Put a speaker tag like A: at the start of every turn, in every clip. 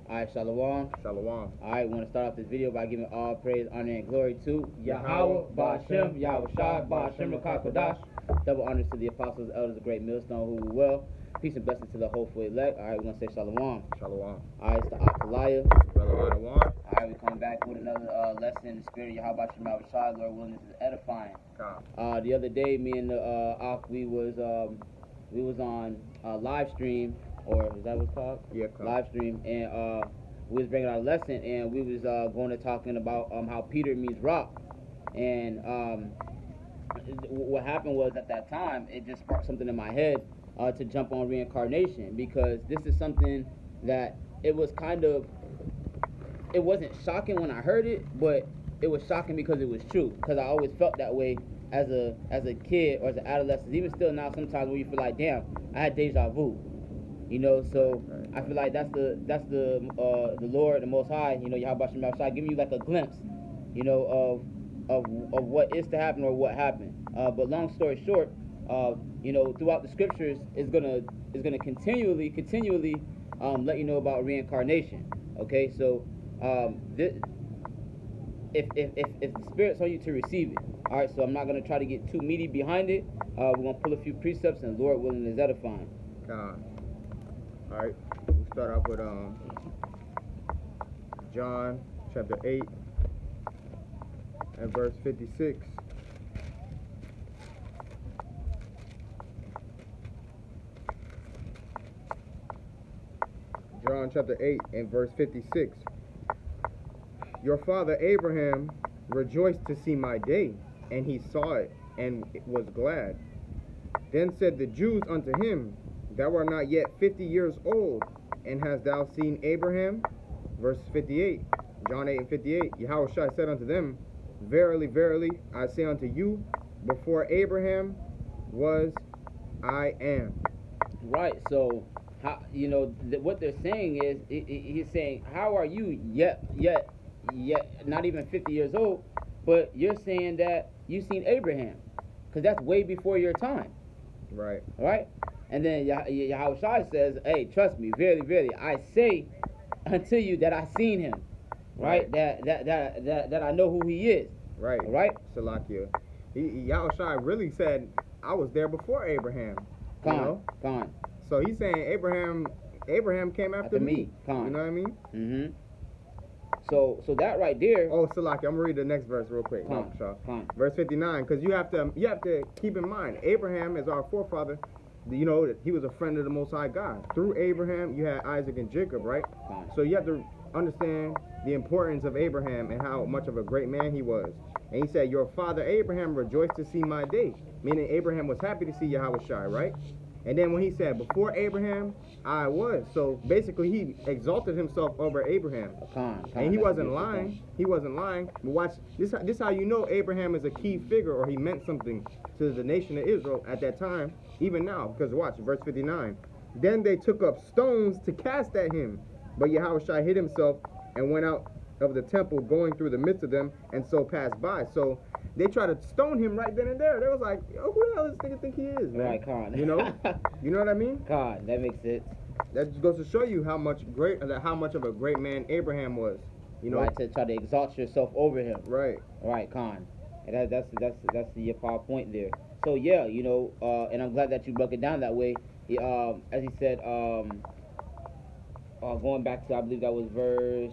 A: Alright, Shalom.
B: Shalom.
A: Alright, we want to start off this video by giving all praise, honor, and glory to Yahweh, Ba'ashem, Yahweh Shai, Ba'ashem, Kodash. Double honors to the apostles, elders, of great millstone who will. Peace and blessings to the hopeful elect. Alright, we're going to say Shalom.
B: Shalom.
A: Alright, it's the Akalaya.
B: Brother Adawan.
A: Alright, we're coming back with another lesson in the spirit of Yahweh, Ba'ashem, Yahweh Shai. Lord willing, this is edifying. The other day, me and the Ak, we was on live stream, or is that what it's called?
B: Yeah,
A: live stream, and we was bringing our lesson, and we was going to talking about how Peter means rock, and what happened was at that time it just sparked something in my head to jump on reincarnation, because this is something that it wasn't shocking when I heard it, but it was shocking because it was true, because I always felt that way as a kid or as an adolescent, even still now sometimes when you feel like, damn, I had deja vu. You know, so I feel like that's the Lord, the Most High, you know, Yahweh Shem Shai, giving you like a glimpse, you know, of what is to happen or what happened. But long story short, you know, throughout the scriptures is gonna continually let you know about reincarnation. Okay, so if the Spirit's on you to receive it, all right. So I'm not gonna try to get too meaty behind it. We're gonna pull a few precepts, and Lord willing is edifying.
B: Alright, we'll start off with John chapter 8 and verse 56. John chapter 8 and verse 56. Your father Abraham rejoiced to see my day, and he saw it, and was glad. Then said the Jews unto him, Thou art not yet 50 years old, and hast thou seen Abraham? Verse 58, John 8 and 58, Yahushua said unto them, Verily, verily, I say unto you, before Abraham was, I am.
A: Right, so, how, you know, what they're saying is, he's saying, how are you yet, not even 50 years old, but you're saying that you've seen Abraham, because that's way before your time.
B: Right.
A: Right? And then Yahushua says, hey, trust me, verily, verily, I say unto you that I seen him. Right? That I know who he is.
B: Right.
A: Right?
B: Salakia. Yahushua really said, I was there before Abraham.
A: Con.
B: So he's saying Abraham came after me.
A: Con.
B: You know what I mean?
A: Mm-hmm. So that right there.
B: Oh, Salaki, I'm gonna read the next verse real quick. Verse 59, because you have to keep in mind, Abraham is our forefather. You know that he was a friend of the Most High God. Through Abraham, you had Isaac and Jacob, right? So you have to understand the importance of Abraham and how much of a great man he was. And he said, Your father Abraham rejoiced to see my day, meaning Abraham was happy to see Yahweh Shai, right? And then when he said, Before Abraham, I was. So basically, he exalted himself over Abraham. And he wasn't lying. He wasn't lying. But watch, this how you know Abraham is a key figure, or he meant something to the nation of Israel at that time, even now. Because watch, verse 59. Then they took up stones to cast at him. But Yahushua hid himself and went out of the temple, going through the midst of them, and so passed by. So they tried to stone him right then and there. They was like, oh, who the hell does this nigga think he is, man?
A: Right, con.
B: You know? You know what I mean?
A: Con, that makes sense.
B: That just goes to show you how much of a great man Abraham was. You know?
A: Right, to try to exalt yourself over him.
B: Right.
A: Right, con. And that's the point there. So yeah, you know, and I'm glad that you broke it down that way. He, as he said, going back to, I believe that was verse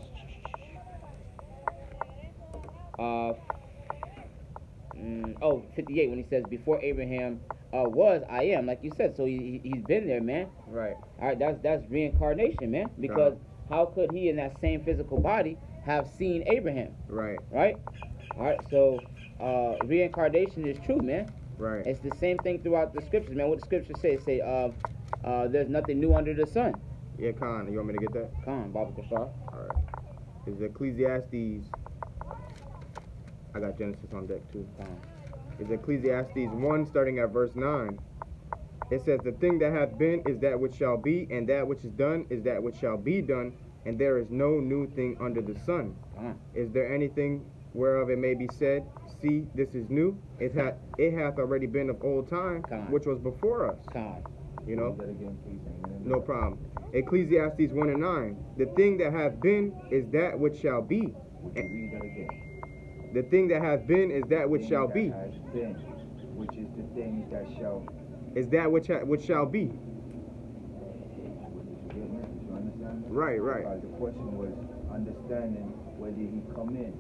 A: 58, when he says, Before Abraham was, I am, like you said. So he's been there, man.
B: Right.
A: All right, that's reincarnation, man. Because how could he in that same physical body have seen Abraham?
B: Right.
A: Right? All right, so reincarnation is true, man.
B: Right.
A: It's the same thing throughout the scriptures, man. What the scriptures say there's nothing new under the sun.
B: Yeah, Khan. You want me to get that?
A: Khan, Baba Kashar.
B: All right. It's Ecclesiastes. I got Genesis on deck too. It's Ecclesiastes 1, starting at verse 9. It says, The thing that hath been is that which shall be, and that which is done is that which shall be done, and there is no new thing under the sun. Is there anything whereof it may be said, See, this is new? It hath already been of old time, which was before us. You know? No problem. Ecclesiastes 1 and 9. The thing that hath been is that which shall be.
C: Would you read that again?
B: The thing that hath been is that which shall be.
C: Has been, which is the thing that shall.
B: Is that which shall be.
C: Did you understand that?
B: Right, right.
C: The question was understanding where did he come in,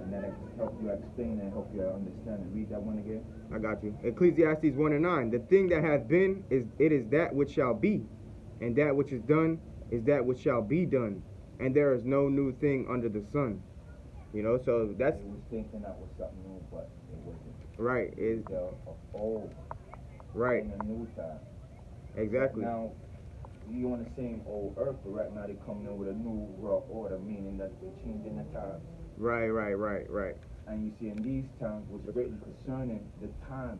C: and then it help you explain and help you understand. Read that one again.
B: I got you. Ecclesiastes 1 and 9. The thing that hath been is that which shall be, and that which is done is that which shall be done, and there is no new thing under the sun. You know, so that's.
C: He was thinking that was something new, but it wasn't.
B: Right. Is
C: old.
B: right.
C: In the new time.
B: Exactly.
C: But now you on the same old earth, but right now they coming in with a new world order, meaning that they're changing the times.
B: Right.
C: And you see, in these times was greatly concerning the times.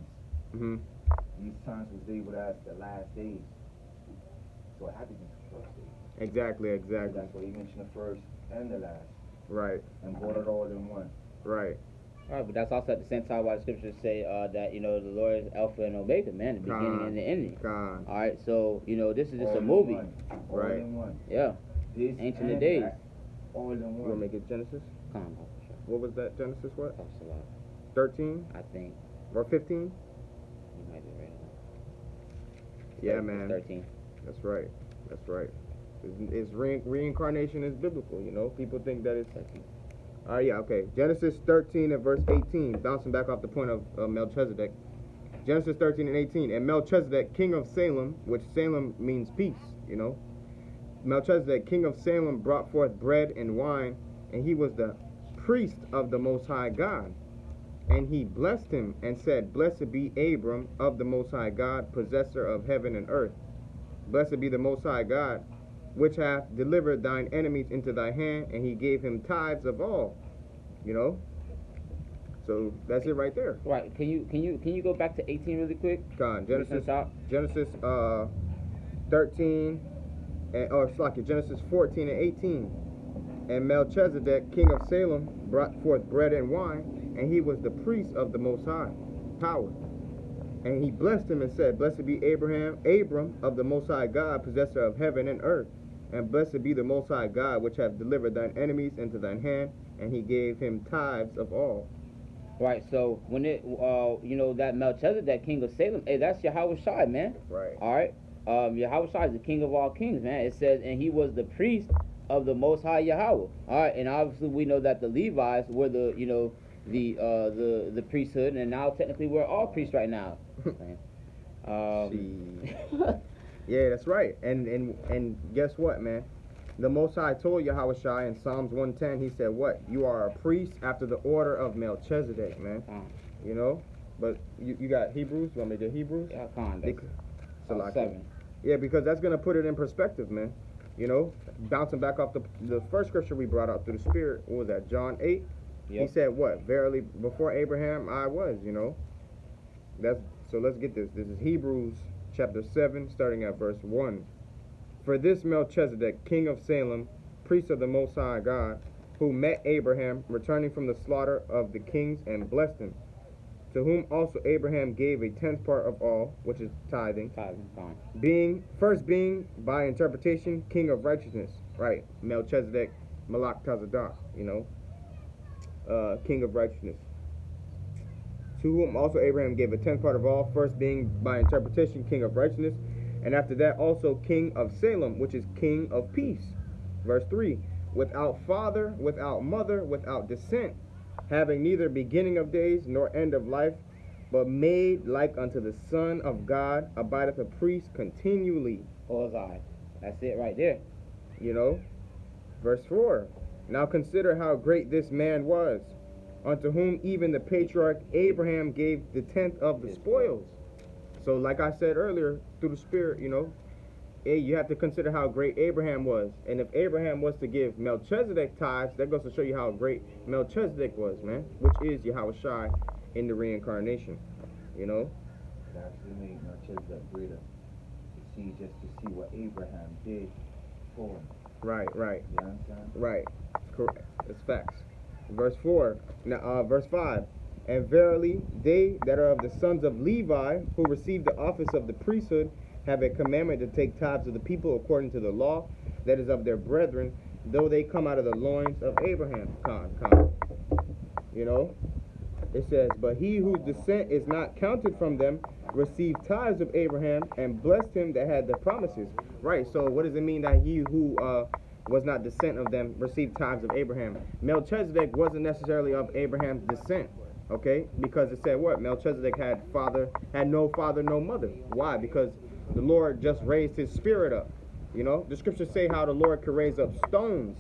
B: Mm-hmm.
C: These times was labeled as the last days. So it had to be the first days.
B: Exactly.
C: So that's why he mentioned the first and the last.
B: Right.
C: And brought it all in one.
B: Right.
A: All right, but that's also at the same time why the scriptures say that, you know, the Lord is Alpha and Omega, man, the beginning and the ending.
B: God.
A: All right, so, you know, this is just
C: all
A: a movie.
C: All
B: right.
C: in one.
A: Yeah.
C: This
A: Ancient of
C: and
A: Days.
C: that, all in
B: You
C: one.
B: want to make it Genesis?
A: Come on, Papa Shaw.
B: What was that? Genesis what?
A: That's a lot.
B: 13
A: I think
B: or 15?
A: you might be right.
B: Yeah,
A: It's
B: man.
A: 13.
B: That's right. It's reincarnation is biblical, you know. People think that it's
A: 13.
B: yeah, okay. Genesis 13 and verse 18, bouncing back off the point of Melchizedek. Genesis 13 and 18. And Melchizedek, king of Salem, which Salem means peace, you know. Melchizedek, king of Salem, brought forth bread and wine, and he was the priest of the Most High God. And he blessed him and said, Blessed be Abram of the Most High God, possessor of heaven and earth. Blessed be the Most High God, which hath delivered thine enemies into thy hand, and he gave him tithes of all. You know? So that's it right there.
A: Right. Can you go back to 18 really quick?
B: God, Genesis 13 and Genesis 14 and 18. And Melchizedek, king of Salem, brought forth bread and wine, and he was the priest of the Most High power. And he blessed him and said, Blessed be Abram of the Most High God, possessor of heaven and earth. And blessed be the Most High God, which hath delivered thine enemies into thine hand, and he gave him tithes of all.
A: Right, so when it, you know, that Melchizedek, king of Salem, hey, that's Yahweh Shai, man.
B: Right.
A: All right. Yahweh Shai is the king of all kings, man. It says, and he was the priest of the Most High Yahweh. All right, and obviously we know that the Levites were the, you know, the priesthood, and now technically we're all priests right now.
B: Yeah, that's right. And guess what, man? The Most High told Yahweh Shai in Psalms 110, he said, what? You are a priest after the order of Melchizedek, man. You know? But you got Hebrews? You want me to do Hebrews?
A: Yeah, con.
B: So like
A: 7.
B: Yeah, because that's going to put it in perspective, man. You know? Bouncing back off the first scripture we brought out through the Spirit, what was that? John 8? Yep. He said what? Verily, before Abraham I was, you know? So let's get this. This is Hebrews chapter 7, starting at verse 1. For this Melchizedek, king of Salem, priest of the Most High God, who met Abraham, returning from the slaughter of the kings, and blessed him, to whom also Abraham gave a tenth part of all, which is tithing, being by interpretation king of righteousness, right? Melchizedek, Malach Tazadak, you know, king of righteousness. To whom also Abraham gave a tenth part of all, first being by interpretation king of righteousness, and after that also king of Salem, which is king of peace. Verse 3, without father, without mother, without descent, having neither beginning of days nor end of life, but made like unto the Son of God, abideth a priest continually.
A: Ozai. That's it right there.
B: You know? Verse 4, now consider how great this man was, unto whom even the patriarch Abraham gave the tenth of the spoils. So like I said earlier, through the Spirit, you know, you have to consider how great Abraham was. And if Abraham was to give Melchizedek tithes, that goes to show you how great Melchizedek was, man, which is Yahweh Shai in the reincarnation, you know.
C: It actually made Melchizedek greater to see what Abraham did for him.
B: Right.
C: You understand?
B: Right. Correct. It's facts. Verse 4. Now, verse 5. And verily, they that are of the sons of Levi, who received the office of the priesthood, have a commandment to take tithes of the people according to the law that is of their brethren, though they come out of the loins of Abraham. You know, it says, but he whose descent is not counted from them received tithes of Abraham and blessed him that had the promises. Right, so what does it mean that he who was not descent of them received tithes of Abraham? Melchizedek wasn't necessarily of Abraham's descent, okay? Because it said what? Melchizedek had no father, no mother. Why? Because the Lord just raised his spirit up. You know, the scriptures say how the Lord could raise up stones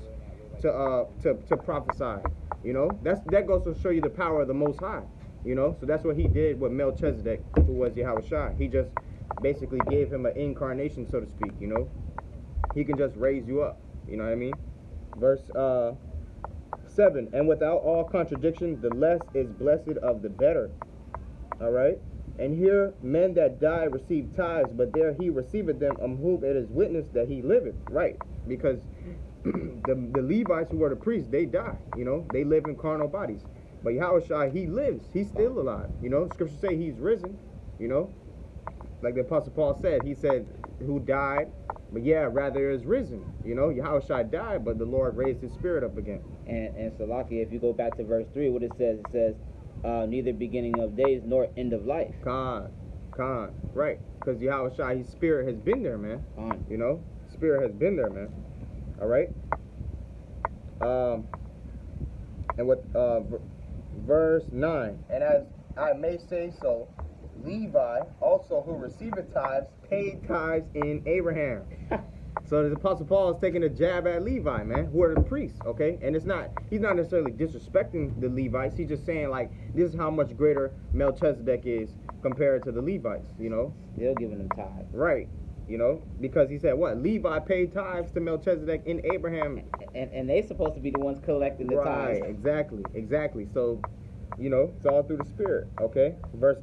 B: to prophesy. You know, that goes to show you the power of the Most High. You know, so that's what he did with Melchizedek, who was Yahushua. He just basically gave him an incarnation, so to speak. You know, he can just raise you up. You know what I mean? Verse 7, and without all contradiction, the less is blessed of the better. All right. And here men that die receive tithes, but there he receiveth them, whom it is witnessed that he liveth. Right, because the Levites who were the priests, they die. You know, they live in carnal bodies. But Yahushua, he lives. He's still alive. You know, scriptures say he's risen. You know, like the Apostle Paul said, he said, who died, but yeah, rather is risen. You know, Yahushua died, but the Lord raised his spirit up again.
A: And Salaki, if you go back to verse 3, what it says, neither beginning of days nor end of life.
B: Khan, right. Because Yahushua, his spirit has been there, man. You know, spirit has been there, man. All right. And what, verse 9. And as I may say so, Levi also who receiveth tithes paid tithes in Abraham. So the Apostle Paul is taking a jab at Levi, man, who are the priests, okay? And he's not necessarily disrespecting the Levites. He's just saying, like, this is how much greater Melchizedek is compared to the Levites, you know?
A: Still giving them tithes.
B: Right, you know? Because he said, what? Levi paid tithes to Melchizedek in Abraham.
A: And they supposed to be the ones collecting the tithes.
B: Right, exactly. So, you know, it's all through the Spirit, okay? Verse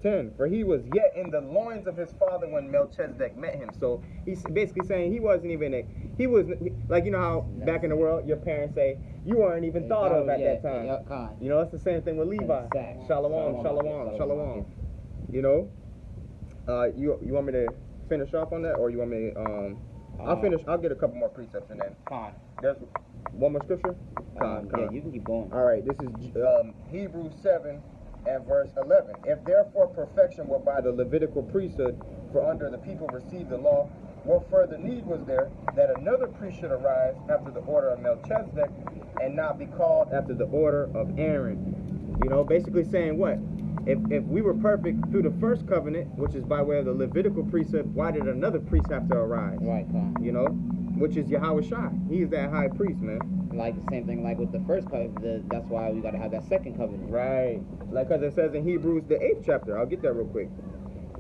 B: 10, for he was yet in the loins of his father when Melchizedek met him. So he's basically saying he wasn't even like, you know how back in the world your parents say you weren't even thought of at that time. You know, it's the same thing with Levi. Shalom. You know, you want me to finish off on that, or you want me to, I'll get a couple more precepts and then there's one more scripture?
A: Yeah, you can keep going.
B: All right, this is Hebrews 7 and verse 11. If therefore perfection were by the Levitical priesthood, for under the people received the law, what further need was there that another priest should arise after the order of Melchizedek and not be called after the order of Aaron? You know, basically saying what? If we were perfect through the first covenant, which is by way of the Levitical priesthood, why did another priest have to arise?
A: Right,
B: you know, which is Yahushua. He is that high priest, man.
A: Like the same thing like with the first covenant, that's why we got to have that second covenant.
B: Right. Like because it says in Hebrews the 8th chapter. I'll get that real quick.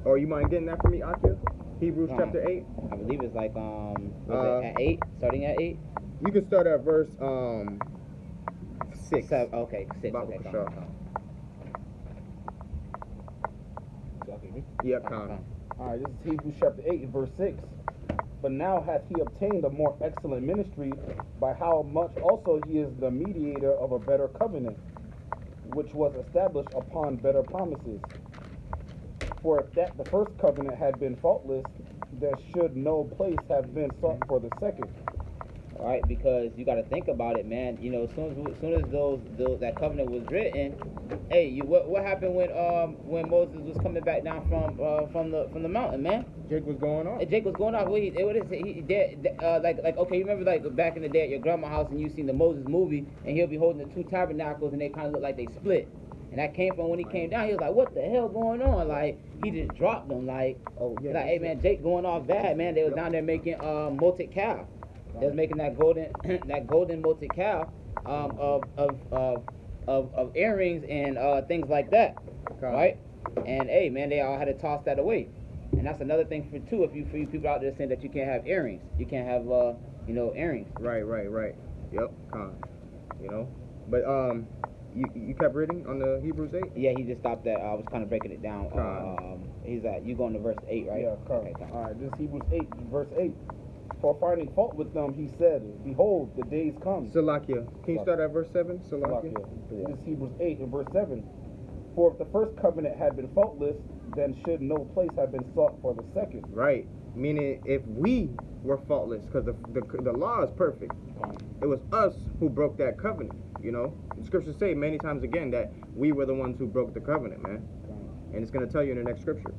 B: Or you mind getting that for me, Akil? Hebrews chapter 8.
A: I believe it's like was it at 8? Starting at 8?
B: You can start at verse 6.
A: 7, okay, 6. Okay,
B: sure. Yeah,
D: Alright, this is Hebrews chapter 8 verse 6. But now hath he obtained a more excellent ministry, by how much also he is the mediator of a better covenant, which was established upon better promises. For if that the first covenant had been faultless, there should no place have been sought for the second.
A: All right, because you got to think about it, man. You know, as soon as that covenant was written, hey, what happened when Moses was coming back down from the mountain, man?
B: Jake was going off.
A: Jake was going off. Like okay, you remember like back in the day at your grandma's house and you seen the Moses movie, and he'll be holding the two tabernacles and they kind of look like they split. And that came from when he came down. He was like, "What the hell going on?" Like he just dropped them. Like, oh yeah. Like, hey man, Jake going off bad, man. They was down there making molted calf. They was making that golden molted cow of earrings and things like that, right? And hey, man, they all had to toss that away. And that's another thing for you people out there saying that you can't have earrings, you can't have earrings.
B: Right. Yep. You know, but you kept reading on the Hebrews 8.
A: Yeah, he just stopped that. I was kind of breaking it down. He's you going to verse 8, right?
D: Yeah. Okay. All right. This is Hebrews 8 verse 8. For finding fault with them, he said, behold, the days come.
B: Salakia. Can you start at verse 7? Salakia.
D: This is Hebrews 8 and verse 7. For if the first covenant had been faultless, then should no place have been sought for the second.
B: Right. Meaning, if we were faultless, because the law is perfect, it was us who broke that covenant. You know, the scriptures say many times again that we were the ones who broke the covenant, man. And it's going to tell you in the next scripture.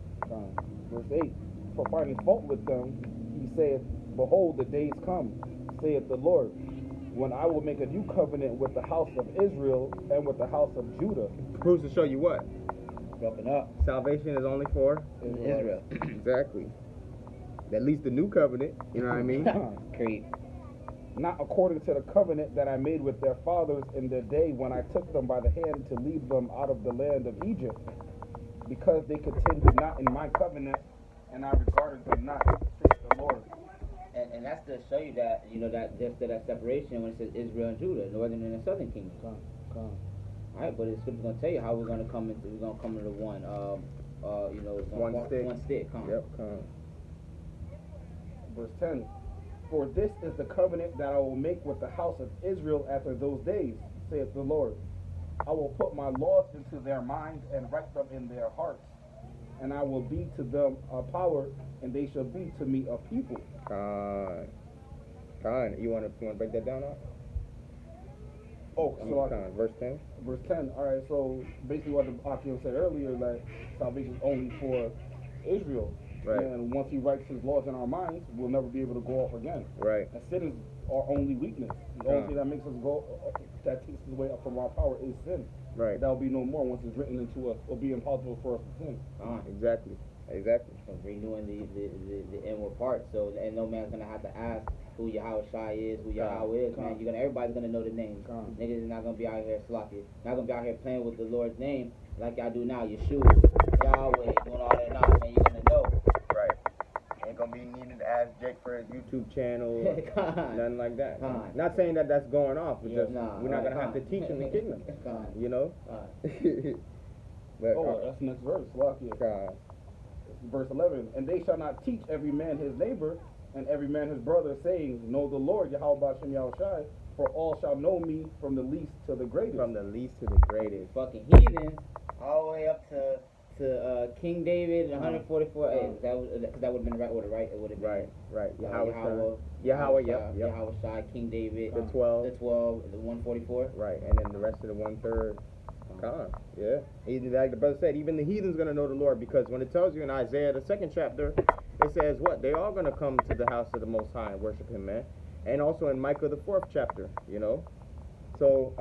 D: Verse 8, for finding fault with them, he saith, behold, the days come, saith the Lord, when I will make a new covenant with the house of Israel and with the house of Judah.
B: Proves to show you what?
A: Broken up.
B: Salvation is only for
A: Israel.
B: Exactly. At least the new covenant, you know what I mean?
A: Creep.
D: Not according to the covenant that I made with their fathers in the day when I took them by the hand to lead them out of the land of Egypt, because they continued not in my covenant, and I regarded them not, saith the Lord.
A: And that's to show you that, you know, that just that separation when it says Israel and Judah, northern and the southern kingdom. Alright, but it's gonna tell you how we're gonna come into one, you know, one stick.
B: Yep,
D: Verse 10, for this is the covenant that I will make with the house of Israel after those days, saith the Lord. I will put my laws into their minds and write them in their hearts, and I will be to them a power, and they shall be to me a people.
B: You want to break that down now?
D: Oh, so
B: verse 10.
D: Verse 10. All right. So basically, what the Akim said earlier, that salvation is only for Israel.
B: Right.
D: And once he writes his laws in our minds, we'll never be able to go off again.
B: Right.
D: And sin is our only weakness. The only thing that makes us go, that takes us away up from our power is sin.
B: Right.
D: That will be no more once it's written into us. It'll be impossible for us to sin.
B: Exactly.
A: So renewing the inward part. So, and no man's gonna have to ask who Yahweh Shai is, who Yahweh is, man. Everybody's gonna know the names. Niggas is not gonna be out here slocking. Not gonna be out here playing with the Lord's name like y'all do now. Yeshua, Yahweh, doing all that now, man. You're gonna know.
B: Right. Ain't gonna be needing to ask Jake for his YouTube channel, nothing like that. Not saying that that's going off, but just we're not gonna have to teach him the kingdom. You know.
D: But, that's the next verse. Verse 11, and they shall not teach every man his neighbor and every man his brother, saying, know the Lord, Yahweh Bashem Yahushai, for all shall know me from the least to the greatest.
B: From the least to the greatest.
A: Fucking heathens, all the way up to King David and 144. Because that would have been the right order, right? It would have been
B: right.
A: Yahweh, Shai, King David,
B: the 12,
A: the 144.
B: Right, and then the rest of the 1/3. Yeah. Even like the brother said, even the heathen's gonna know the Lord, because when it tells you in Isaiah the 2nd chapter, it says what? They are gonna come to the house of the Most High and worship Him, man. And also in Micah the 4th chapter, you know. So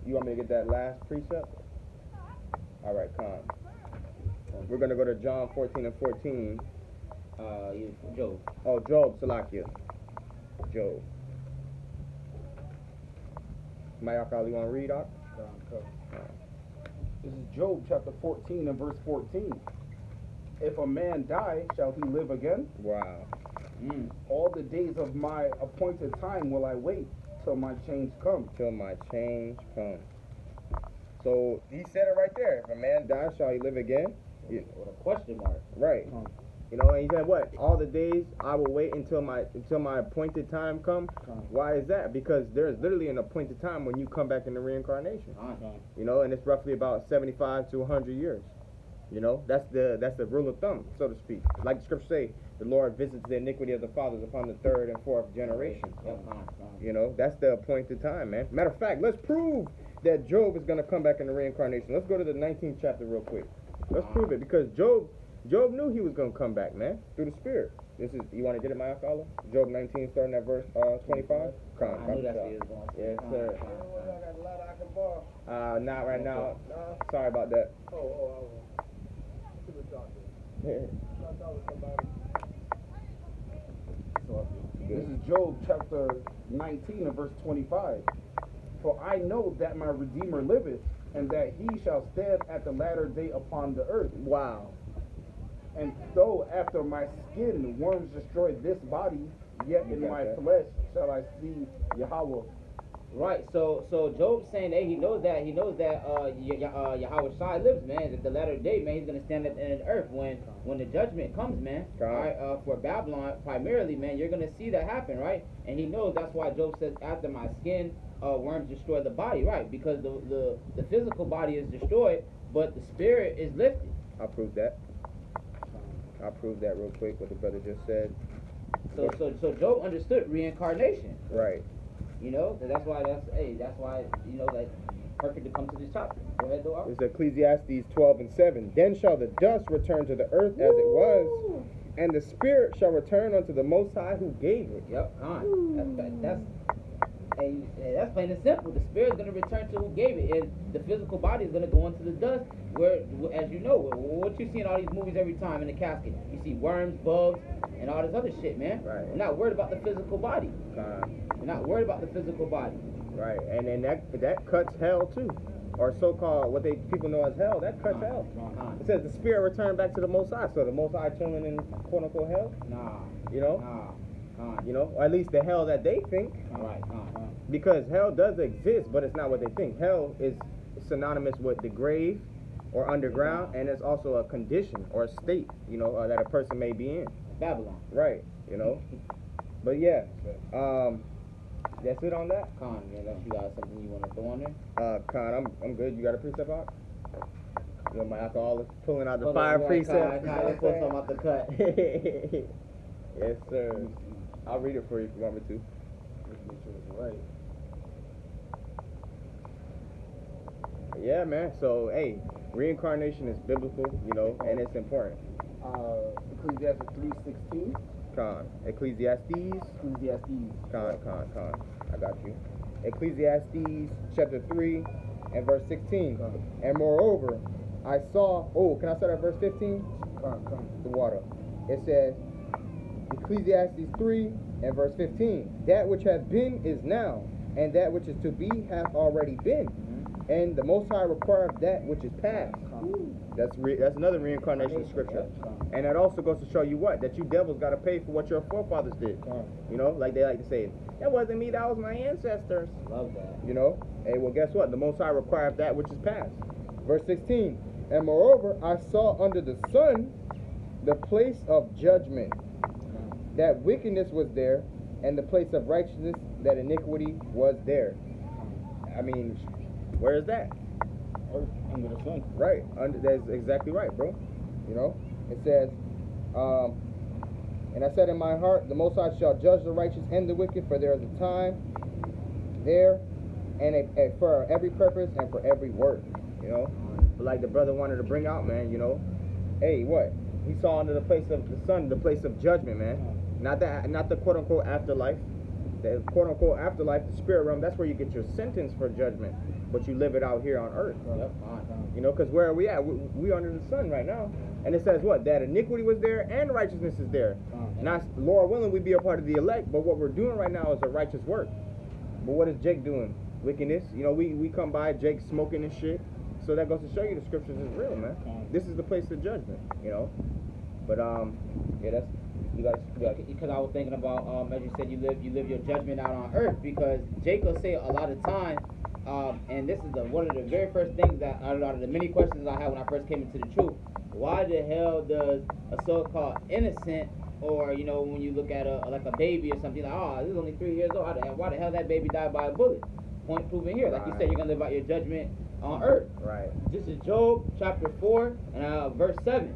B: you want me to get that last precept? All right, we're gonna go to John 14 and 14.
A: Job.
B: Oh, Job, Salakia. Job. Mayakal, you want to read out?
D: This is Job chapter 14 and verse 14. If a man die, shall he live again?
B: Wow.
D: All the days of my appointed time will I wait till my change come.
B: Till my change come. So he said it right there. If a man dies, shall he live again?
A: With a question mark.
B: Right. You know, and he said what? All the days I will wait until my appointed time come. Why is that? Because there's literally an appointed time when you come back in the reincarnation. You know, and it's roughly about 75 to 100 years. You know, that's the rule of thumb, so to speak. Like the scriptures say, the Lord visits the iniquity of the fathers upon the 3rd and 4th generation. You know, that's the appointed time, man. Matter of fact, let's prove that Job is going to come back in the reincarnation. Let's go to the 19th chapter real quick. Let's prove it, because Job knew he was going to come back, man, through the Spirit. You want to get it, my follow? Job 19, starting at verse 25?
A: I knew that's what he was going to say.
B: Yes, sir. Not right now. Sorry about that.
D: This is Job chapter 19 and verse 25. For I know that my Redeemer liveth, and that he shall stand at the latter day upon the earth.
B: Wow.
D: And though after my skin worms destroy this body, yet in my flesh shall I see Yahweh.
A: Right. So Job's saying, hey, he knows that Yahweh Shai lives, man. At the latter day, man, he's gonna stand at the end of the earth when the judgment comes, man.
B: God.
A: All right. For Babylon, primarily, man, you're gonna see that happen, right? And he knows that's why Job says, after my skin, worms destroy the body, right? Because the physical body is destroyed, but the spirit is lifted.
B: I'll prove that. I'll prove that real quick. What the brother just said.
A: So Job understood reincarnation.
B: Right.
A: You know, that's why you know that perfect to come to this chapter. Go ahead, though.
B: It's Ecclesiastes 12:7. Then shall the dust return to the earth as it was, and the spirit shall return unto the Most High who gave it.
A: Yep, that's plain and simple. The spirit's gonna return to who gave it, and the physical body is gonna go into the dust. Where, as you know, what you see in all these movies every time in the casket, you see worms, bugs, and all this other shit, man.
B: Right.
A: You're not worried about the physical body. You're not worried about the physical body.
B: Right, and then that cuts hell too, or so-called what people know as hell. That cuts hell. It says the spirit returned back to the Most High, so the Most High chilling in quote unquote hell. You know. You know, or at least the hell that they think.
A: Right.
B: Because hell does exist, but it's not what they think. Hell is synonymous with the grave or underground, and it's also a condition or a state, you know, that a person may be in.
A: Babylon.
B: Right, you know. But yeah, that's it on that.
A: Khan, man, you got something you want to throw on there?
B: Khan, I'm good. You got a precept out? You know, my alcoholic pulling out the
A: Hold
B: fire
A: on,
B: precept.
A: Khan, let's put something out the cut.
B: Yes, sir. I'll read it for you if you want me to.
D: Make sure it's right.
B: Yeah, man. So, hey, reincarnation is biblical, you know, and it's important.
D: Ecclesiastes 3:16.
B: Con. Ecclesiastes. Con. I got you. Ecclesiastes chapter 3 and verse 16. And moreover, I saw, can I start at verse 15? The water. It says, Ecclesiastes 3 and verse 15. That which hath been is now, and that which is to be hath already been. And the Most High requireth that which is past. That's another reincarnation scripture. And that also goes to show you what? That you devils got to pay for what your forefathers did. You know, like they like to say, that wasn't me, that was my ancestors.
A: Love that.
B: You know? Hey, well, guess what? The Most High requireth that which is past. Verse 16. And moreover, I saw under the sun the place of judgment, that wickedness was there, and the place of righteousness, that iniquity was there. I mean, where is that?
D: Earth under the sun.
B: Right. That's exactly right, bro. You know? It says, and I said in my heart, the Most High shall judge the righteous and the wicked, for there is a time there, and for every purpose and for every work. You know? But like the brother wanted to bring out, man, you know, hey, what? He saw under the place of the sun, the place of judgment, man. Not the quote unquote afterlife. The quote unquote afterlife, the spirit realm, that's where you get your sentence for judgment. But you live it out here on earth. You know, because where are we at? We under the sun right now. And it says what? That iniquity was there and righteousness is there. Now, Lord willing, we be a part of the elect, but what we're doing right now is a righteous work. But what is Jake doing? Wickedness. You know, we come by, Jake smoking and shit. So that goes to show you the scriptures is real, man. This is the place of judgment, you know. But yeah, that's you got.
A: Because I was thinking about as you said, you live your judgment out on earth. Because Jacob say a lot of time, and this is one of the very first things that out of the many questions I had when I first came into the truth. Why the hell does a so-called innocent, or you know, when you look at like a baby or something, like, this is only 3 years old. Why the hell that baby died by a bullet? Point proven here. Like you said, you're gonna live out your judgment on earth.
B: Right.
A: This is Job chapter 4 and verse 7.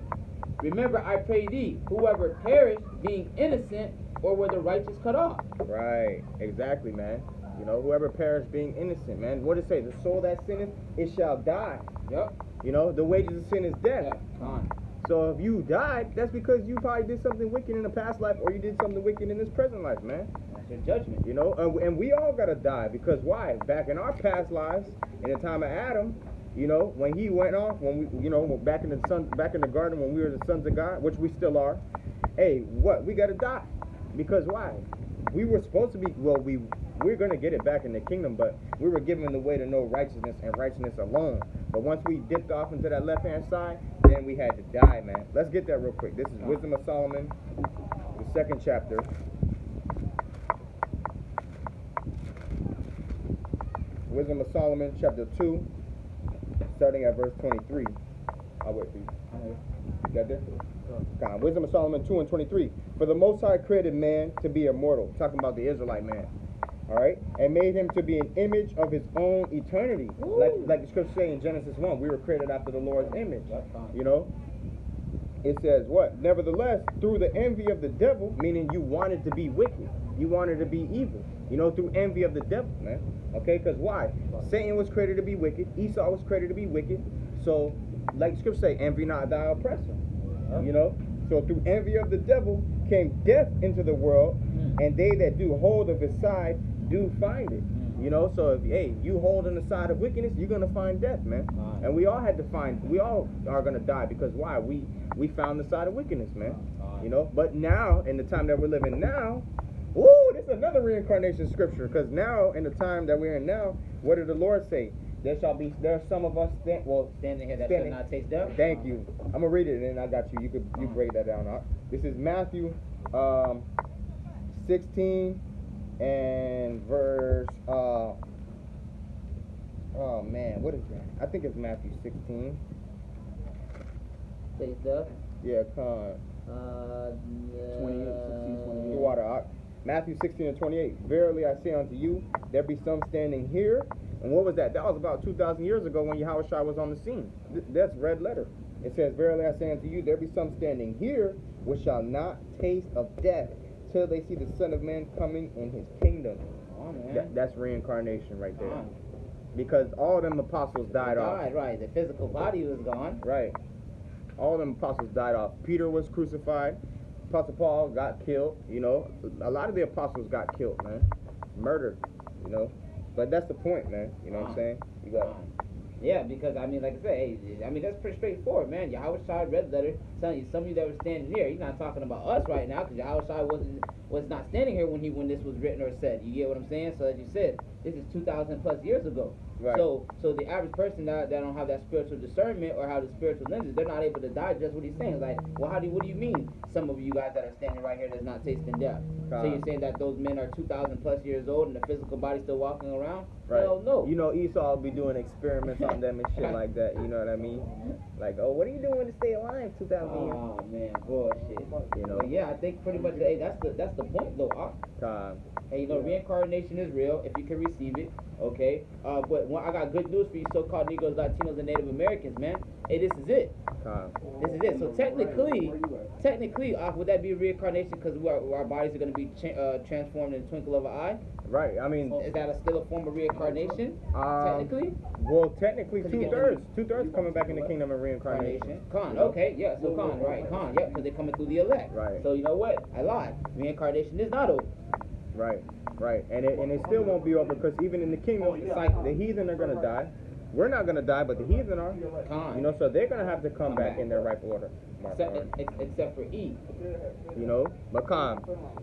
A: Remember, I pray thee, whoever perished being innocent, or were the righteous cut off?
B: Right. Exactly, man. You know, whoever perished being innocent, man. What does it say? The soul that sinneth, it shall die.
A: Yep.
B: You know, the wages of sin is death.
A: Yeah.
B: So if you died, that's because you probably did something wicked in the past life, or you did something wicked in this present life, man.
A: That's your judgment.
B: You know, and we all gotta die, because why? Back in our past lives, in the time of Adam, you know, when he went off, when we, you know, back in the garden when we were the sons of God, which we still are. Hey, what? We gotta die, because why? We were supposed to be. Well, we're gonna get it back in the kingdom, but we were given the way to know righteousness and righteousness alone. But once we dipped off into that left-hand side, then we had to die, man. Let's get that real quick. This is Wisdom of Solomon, the 2nd chapter. Wisdom of Solomon, chapter 2, starting at verse 23. I'll wait for you. You got there? Con. Wisdom of Solomon 2 and 23. For the Most High created man to be immortal. Talking about the Israelite man. All right? And made him to be an image of his own eternity. Like the scripture say in Genesis 1, we were created after the Lord's image. You know? It says what? Nevertheless, through the envy of the devil, meaning you wanted to be wicked. You wanted to be evil. You know, through envy of the devil, man. Okay? Because why? Satan was created to be wicked. Esau was created to be wicked. So, like the scripture say, envy not thy oppressor. You know? So through envy of the devil came death into the world, and they that do hold of his side do find it. You know, so if you hold on the side of wickedness, you're gonna find death, man. And we all are gonna die because why? We found the side of wickedness, man. You know, but now in the time that we're living now, this is another reincarnation scripture, because now in the time that we're in now, what did the Lord say? There are some of us
A: standing here that shall not taste death.
B: Thank you. I'm gonna read it and I got you. You break that down. This is Matthew 16 and verse oh man, what is that? I think it's Matthew 16.
A: Taste death.
B: Yeah, con.
D: 28, 16, 28.
B: Water. Matthew 16 and 28. Verily I say unto you, there be some standing here. And what was that? That was about 2,000 years ago when Yahushua was on the scene. That's red letter. It says, verily I say unto you, there be some standing here which shall not taste of death till they see the Son of Man coming in his kingdom.
A: Oh, man.
B: That's reincarnation right there. Because all them apostles died off.
A: Right. The physical body was gone.
B: Right. All them apostles died off. Peter was crucified. Apostle Paul got killed. You know, a lot of the apostles got killed, man. Murdered, you know. But that's the point, man. You know what I'm saying? You got
A: Yeah, because I mean, like I said, that's pretty straightforward, man. Yahushua red letter telling you, some of you that were standing here, he's not talking about us right now, because Yahushua was not standing here when this was written or said. You get what I'm saying? So as you said, this is 2,000 plus years ago.
B: Right.
A: So the average person that don't have that spiritual discernment or have the spiritual lenses, they're not able to digest what he's saying. It's like, well, what do you mean? Some of you guys that are standing right here that's not tasting death. So you're saying that those men are 2,000 plus years old and the physical body still walking around?
B: Right.
A: Hell no.
B: You know, Esau will be doing experiments on them and shit like that. You know what I mean? Like, oh, what are you doing to stay alive 2,000 years?
A: Oh man, bullshit.
B: You know?
A: But yeah, I think pretty much. Hey, that's the point though. Hey, you know, reincarnation is real if you can receive it. Okay. But I got good news for you, so-called Negroes, Latinos, and Native Americans, man. Hey, this is it. This is it. So technically, would that be reincarnation because our bodies are going to be transformed in the twinkle of an eye?
B: Right. I mean,
A: is that still a form of reincarnation? Technically.
B: Well, technically, two-thirds coming back in the kingdom of reincarnation.
A: Okay, yeah. So right, yeah, because they're coming through the elect.
B: Right.
A: So you know what? I lied. Reincarnation is not over.
B: Right. And it still won't be over, because even in the kingdom, it's like the heathen are gonna die. We're not gonna die, but the heathen are. You know, so they're gonna have to come back in their rightful order.
A: Except for Eve.
B: You know, but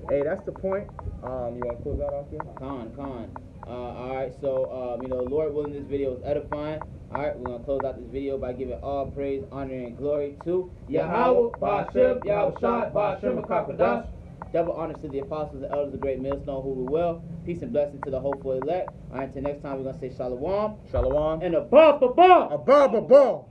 B: hey, that's the point. You want to close that off here?
A: All right. So you know, Lord willing, this video is edifying. All right, we're gonna close out this video by giving all praise, honor, and glory to Yahweh, Ba'Shem, Yahushua, Ba'Shem, Kakadash. Double honors to the apostles and elders of the great millstone who rule well. Peace and blessing to the hopeful elect. All right, until next time, we're going to say shalom.
B: Shalom.
A: And a ba.
B: A ba.